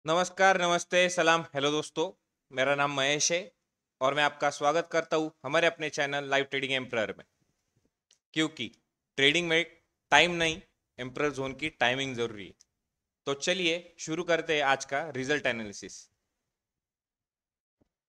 नमस्कार, नमस्ते, सलाम, हेलो दोस्तों। मेरा नाम महेश है और मैं आपका स्वागत करता हूँ हमारे अपने चैनल लाइव ट्रेडिंग एम्प्रर में। क्योंकि ट्रेडिंग में टाइम नहीं, एम्प्रर जोन की टाइमिंग जरूरी है। तो चलिए शुरू करते हैं आज का रिजल्ट एनालिसिस।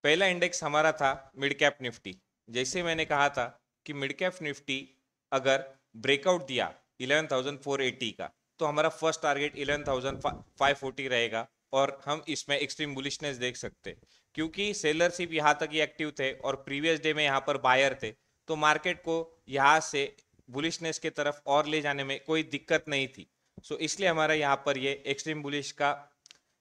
पहला इंडेक्स हमारा था मिड कैप निफ्टी। जैसे मैंने कहा था कि मिड कैप निफ्टी अगर ब्रेकआउट दिया 11,480 का, तो हमारा फर्स्ट टारगेट 11,540 रहेगा और हम इसमें एक्सट्रीम बुलिशनेस देख सकते हैं। क्योंकि सेलरशिप यहाँ तक ही एक्टिव थे और प्रीवियस डे में यहाँ पर बायर थे, तो मार्केट को यहाँ से बुलिशनेस की तरफ और ले जाने में कोई दिक्कत नहीं थी। सो इसलिए हमारा यहाँ पर ये एक्सट्रीम बुलिश का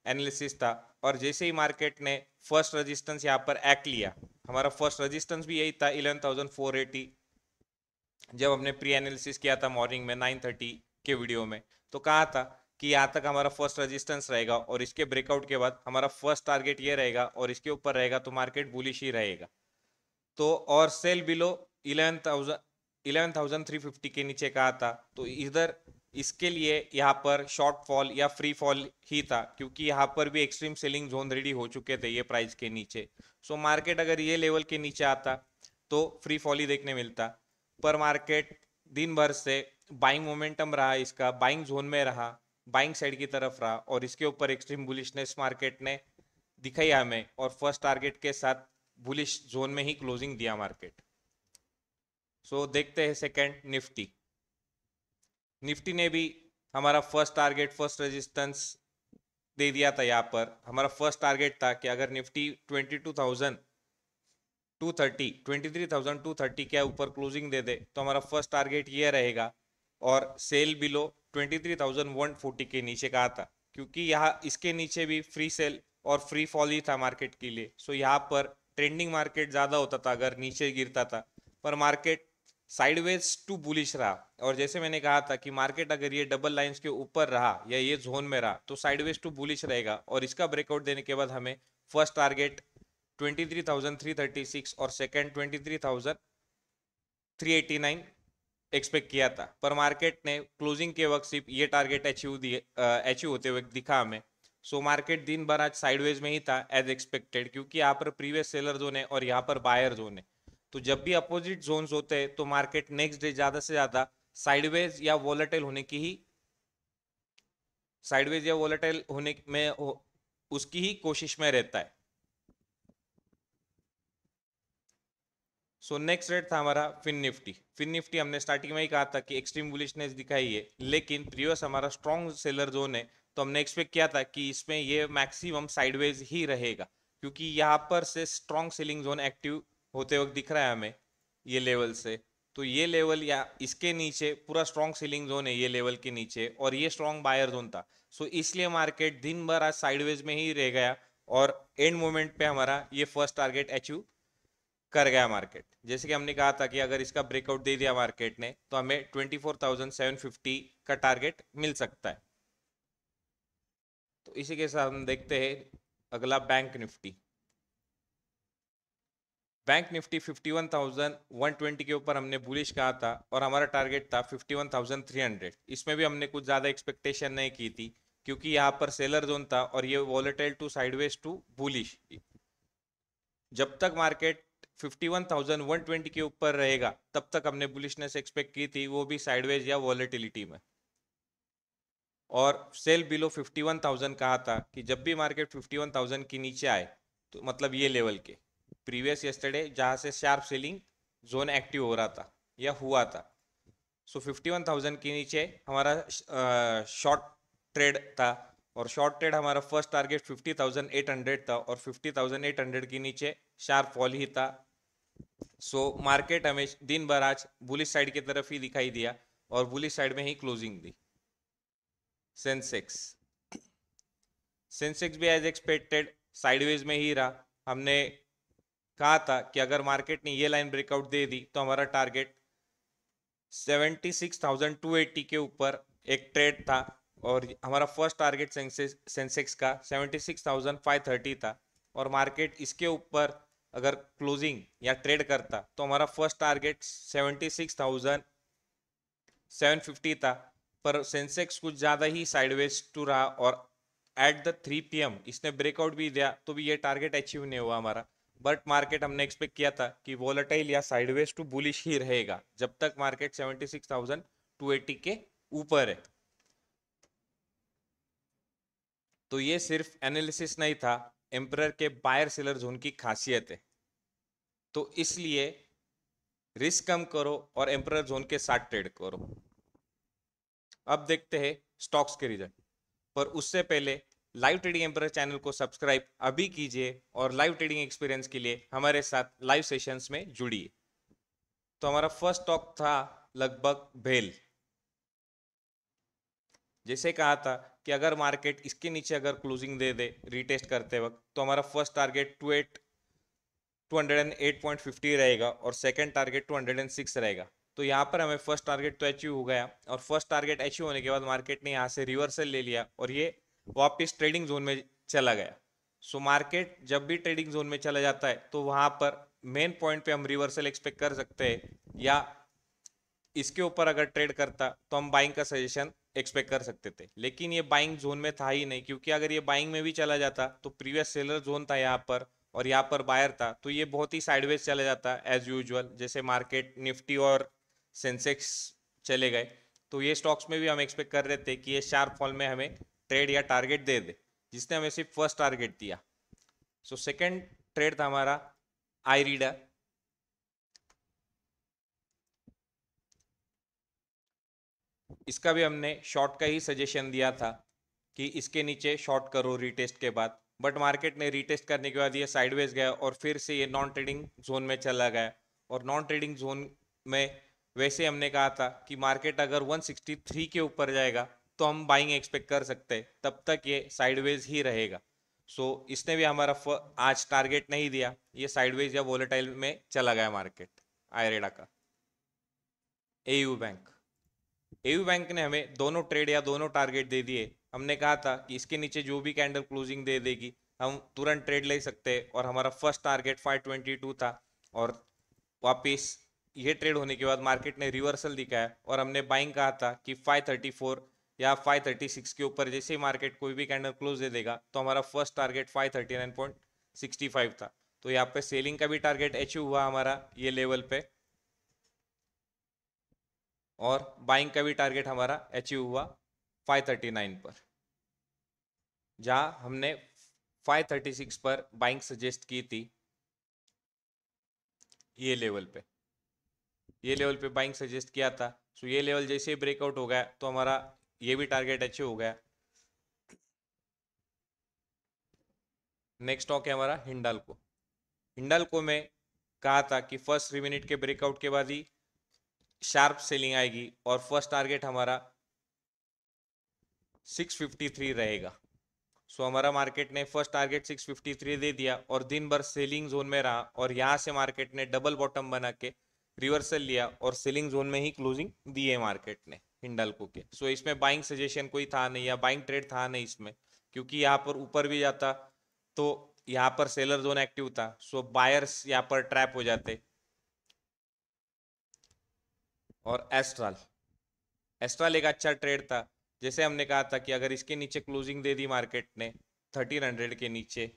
एनालिसिस था। और जैसे ही मार्केट ने फर्स्ट रेजिस्टेंस यहाँ पर एक्ट लिया, हमारा फर्स्ट रेजिस्टेंस भी यही था 11,480। जब हमने प्री एनालिसिस किया था मॉर्निंग में 9:30 के वीडियो में, तो कहा था कि यहाँ तक हमारा फर्स्ट रेजिस्टेंस रहेगा और इसके ब्रेकआउट के बाद हमारा फर्स्ट टारगेट ये रहेगा और इसके ऊपर रहेगा तो मार्केट बुलिश ही रहेगा। तो और सेल बिलो 11,350 के नीचे कहा था, तो इधर इसके लिए यहाँ पर शॉर्ट फॉल या फ्री फॉल ही था, क्योंकि यहाँ पर भी एक्सट्रीम सेलिंग जोन रेडी हो चुके थे ये प्राइस के नीचे। सो मार्केट अगर ये लेवल के नीचे आता तो फ्री फॉल ही देखने मिलता। पर मार्केट दिन भर से बाइंग मोमेंटम रहा, इसका बाइंग जोन में रहा, बाइंग साइड की तरफ रहा और इसके ऊपर एक्सट्रीम बुलिशनेस मार्केट ने दिखाई हमें और फर्स्ट टारगेट के साथ बुलिश जोन में ही क्लोजिंग दिया मार्केट। सो देखते हैं सेकंड निफ्टी। निफ्टी ने भी हमारा फर्स्ट टारगेट फर्स्ट रेजिस्टेंस दे दिया था। यहाँ पर हमारा फर्स्ट टारगेट था कि अगर निफ्टी 23,230 के ऊपर क्लोजिंग दे दे तो हमारा फर्स्ट टारगेट ये रहेगा। और सेल बिलो 23,140 के नीचे कहा था, क्योंकि यहाँ इसके नीचे भी फ्री सेल और फ्री फॉल ही था मार्केट के लिए। सो यहाँ पर ट्रेंडिंग मार्केट ज़्यादा होता था अगर नीचे गिरता था, पर मार्केट साइडवेज टू बुलिश रहा। और जैसे मैंने कहा था कि मार्केट अगर ये डबल लाइंस के ऊपर रहा या ये जोन में रहा तो साइडवेज टू बुलिश रहेगा और इसका ब्रेकआउट देने के बाद हमें फर्स्ट टारगेट 23,336 और सेकंड 23,389 एक्सपेक्ट किया था। पर मार्केट ने क्लोजिंग के वक्त सिर्फ ये टारगेट अचीव होते हुए दिखा हमें। सो मार्केट दिन भर आज साइडवेज में ही था एज एक्सपेक्टेड, क्योंकि यहाँ पर प्रीवियस सेलर जोन है और यहाँ पर बायर जोन है। तो जब भी अपोजिट जोन्स होते हैं तो मार्केट नेक्स्ट डे ज्यादा से ज्यादा साइडवेज या वॉलेटाइल होने की ही साइडवेज या वॉलेटाइल होने में उसकी ही कोशिश में रहता है। सो नेक्स्ट रेट था हमारा फिन निफ्टी। फिन निफ्टी हमने स्टार्टिंग में ही कहा था कि एक्सट्रीम बुलिशनेस दिखाई है, लेकिन प्रीवियस हमारा स्ट्रॉन्ग सेलर जोन है, तो हमने एक्सपेक्ट किया था कि इसमें ये मैक्सिमम साइडवेज ही रहेगा, क्योंकि यहाँ पर से स्ट्रॉन्ग सेलिंग जोन एक्टिव होते वक्त दिख रहा है हमें ये लेवल से। तो ये लेवल या इसके नीचे पूरा स्ट्रॉन्ग सेलिंग जोन है ये लेवल के नीचे, और ये स्ट्रॉन्ग बायर जोन था। सो इसलिए मार्केट दिन भर आज साइडवेज में ही रह गया और एंड मोमेंट पे हमारा ये फर्स्ट टारगेट अचीव कर गया मार्केट। जैसे कि हमने कहा था कि अगर इसका ब्रेकआउट दे दिया मार्केट ने तो हमें 24,750 का टारगेट मिल सकता है। तो इसी के साथ हम देखते हैं अगला बैंक निफ्टी। बैंक निफ्टी 51,120 के ऊपर हमने बुलिश कहा था और हमारा टारगेट था 51,300। इसमें भी हमने कुछ ज़्यादा एक्सपेक्टेशन नहीं की थी, क्योंकि यहाँ पर सेलर जोन था और ये volatile to sideways to bullish. जब तक मार्केट 51,120 के ऊपर रहेगा तब तक हमने बुलिशनेस एक्सपेक्ट की थी, वो भी साइडवेज या वॉलेटिलिटी में। और सेल बिलो 51,000 कहा था कि जब भी मार्केट 51,000 के नीचे आए, तो मतलब ये लेवल के प्रीवियस यस्टरडे जहां से शार्प सेलिंग जोन एक्टिव हो रहा था या हुआ था, सो 51,000 के नीचे हमारा शॉर्ट ट्रेड था। और शॉर्ट ट्रेड हमारा फर्स्ट टारगेट 50,800 था और 50,800 के नीचे शार्प फॉल ही था। सो मार्केट हमें दिन भर आज बुलिश साइड की तरफ ही दिखाई दिया और बुलिश साइड में ही क्लोजिंग दी। सेंसेक्स सेंसेक्स भी एज एक्सपेक्टेड साइडवेज में ही रहा। हमने कहा था कि अगर मार्केट ने ये लाइन ब्रेकआउट दे दी तो हमारा टारगेट 76,280 के ऊपर एक ट्रेड था और हमारा फर्स्ट टारगेट सेंसेक्स का 76,530 था। और मार्केट इसके ऊपर अगर क्लोजिंग या ट्रेड करता तो हमारा फर्स्ट टारगेट 76,750 था। पर सेंसेक्स कुछ ज़्यादा ही साइडवेज टू रहा और एट द 3 PM इसने ब्रेकआउट भी दिया तो भी ये टारगेट अचीव नहीं हुआ हमारा। बट मार्केट हमने एक्सपेक्ट किया था कि वोलेटाइल या साइडवेज टू बुलिश ही रहेगा जब तक मार्केट 76,280 के ऊपर है। तो ये सिर्फ एनालिसिस नहीं था, एम्परर के बायर सेलर जोन की खासियत है। तो इसलिए रिस्क कम करो और एम्परर जोन के साथ ट्रेड करो। अब देखते हैं स्टॉक्स के रिजल्ट, पर उससे पहले लाइव ट्रेडिंग एम्परर चैनल को सब्सक्राइब अभी कीजिए और लाइव ट्रेडिंग एक्सपीरियंस के लिए हमारे साथ लाइव सेशंस में जुड़िए। तो हमारा फर्स्ट स्टॉक था लगभग भेल। जैसे कहा था कि अगर मार्केट इसके नीचे अगर क्लोजिंग दे दे रीटेस्ट करते वक्त तो हमारा फर्स्ट टारगेट 208.50 रहेगा और सेकंड टारगेट 206 रहेगा। तो यहाँ पर हमें फर्स्ट टारगेट तो अचीव हो गया और फर्स्ट टारगेट अचीव होने के बाद मार्केट ने यहाँ से रिवर्सल ले लिया और ये वापस ट्रेडिंग जोन में चला गया। सो मार्केट जब भी ट्रेडिंग जोन में चला जाता है तो वहां पर मेन पॉइंट पे हम रिवर्सल एक्सपेक्ट कर सकते हैं, या इसके ऊपर अगर ट्रेड करता तो हम बाइंग का सजेशन एक्सपेक्ट कर सकते थे। लेकिन ये बाइंग जोन में था ही नहीं, क्योंकि अगर ये बाइंग में भी चला जाता तो प्रीवियस सेलर जोन था यहाँ पर और यहाँ पर बायर था, तो ये बहुत ही साइडवेज चला जाता एज यूजुअल। जैसे मार्केट निफ्टी और सेंसेक्स चले गए, तो ये स्टॉक्स में भी हम एक्सपेक्ट कर रहे थे कि ये शार्प फॉल में हमें ट्रेड या टारगेट दे दे, जिसने हमें सिर्फ फर्स्ट टारगेट दिया। सो सेकेंड ट्रेड था हमारा आईरीडा। इसका भी हमने शॉर्ट का ही सजेशन दिया था कि इसके नीचे शॉर्ट करो रीटेस्ट के बाद, बट मार्केट ने रीटेस्ट करने के बाद ये साइडवेज गया और फिर से ये नॉन ट्रेडिंग जोन में चला गया। और नॉन ट्रेडिंग जोन में वैसे हमने कहा था कि मार्केट अगर 163 के ऊपर जाएगा तो हम बाइंग एक्सपेक्ट कर सकते हैं, तब तक ये साइडवेज ही रहेगा। सो इसने भी हमारा आज टारगेट नहीं दिया, ये साइडवेज या वोलेटाइल में चला गया मार्केट आयरेडा का। एयू बैंक, एयू बैंक ने हमें दोनों ट्रेड या दोनों टारगेट दे दिए। हमने कहा था कि इसके नीचे जो भी कैंडल क्लोजिंग दे देगी हम तुरंत ट्रेड ले सकते हैं, और हमारा फर्स्ट टारगेट 522 था और वापिस ये ट्रेड होने के बाद मार्केट ने रिवर्सल दिखाया और हमने बाइंग कहा था कि 534 या 536 के ऊपर जैसे ही मार्केट कोई भी कैंडल क्लोज दे देगा तो हमारा फर्स्ट टारगेट 539.65 था। तो यहाँ पे सेलिंग का भी टारगेट अचीव हुआ हमारा ये लेवल पे, और बाइंग का भी टारगेट हमारा अचीव हुआ 539 पर, जहां हमने 536 पर बाइंग सजेस्ट की थी। ये लेवल पे बाइंग सजेस्ट किया था। सो ये लेवल जैसे ही ब्रेकआउट हो गया तो हमारा ये भी टारगेट अचीव हो गया। नेक्स्ट स्टॉक है हमारा हिंडाल्को। हिंडाल्को में कहा था कि फर्स्ट 3 मिनट के ब्रेकआउट के बाद ही शार्प सेलिंग आएगी और फर्स्ट टारगेट हमारा 653 रहेगा। सो हमारा मार्केट ने फर्स्ट टारगेट 653 दे दिया और दिन भर सेलिंग जोन में रहा, और यहाँ से मार्केट ने डबल बॉटम बना के रिवर्सल लिया और सेलिंग जोन में ही क्लोजिंग दी है मार्केट ने हिंडाल्को के। सो इसमें बाइंग सजेशन कोई था नहीं या बाइंग ट्रेड था नहीं इसमें, क्योंकि यहाँ पर ऊपर भी जाता तो यहाँ पर सेलर जोन एक्टिव था, सो बायर्स यहाँ पर ट्रैप हो जाते। और एस्ट्रल एक अच्छा ट्रेड था। जैसे हमने कहा था कि अगर इसके नीचे क्लोजिंग दे दी मार्केट ने 1300 के नीचे,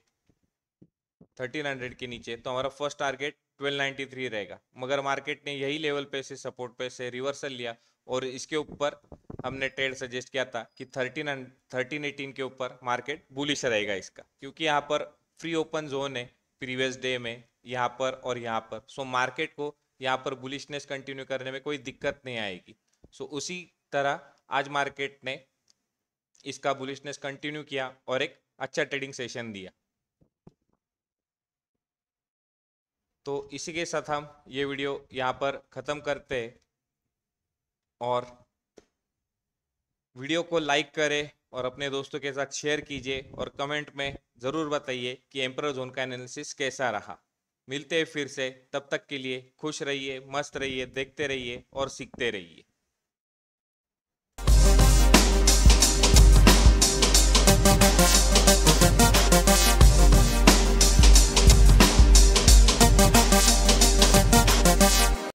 1300 के नीचे, तो हमारा फर्स्ट टारगेट 1293 रहेगा। मगर मार्केट ने यही लेवल पे से सपोर्ट पे से रिवर्सल लिया और इसके ऊपर हमने ट्रेड सजेस्ट किया था कि 1318 के ऊपर मार्केट बुलिश रहेगा इसका, क्योंकि यहाँ पर फ्री ओपन जोन है प्रीवियस डे में यहाँ पर और यहाँ पर। सो मार्केट को यहाँ पर बुलिशनेस कंटिन्यू करने में कोई दिक्कत नहीं आएगी। सो उसी तरह आज मार्केट ने इसका बुलिशनेस कंटिन्यू किया और एक अच्छा ट्रेडिंग सेशन दिया। तो इसी के साथ हम ये वीडियो यहाँ पर ख़त्म करते हैं, और वीडियो को लाइक करें और अपने दोस्तों के साथ शेयर कीजिए और कमेंट में ज़रूर बताइए कि एम्परर जोन का एनालिसिस कैसा रहा। मिलते हैं फिर से, तब तक के लिए खुश रहिए, मस्त रहिए, देखते रहिए और सीखते रहिए।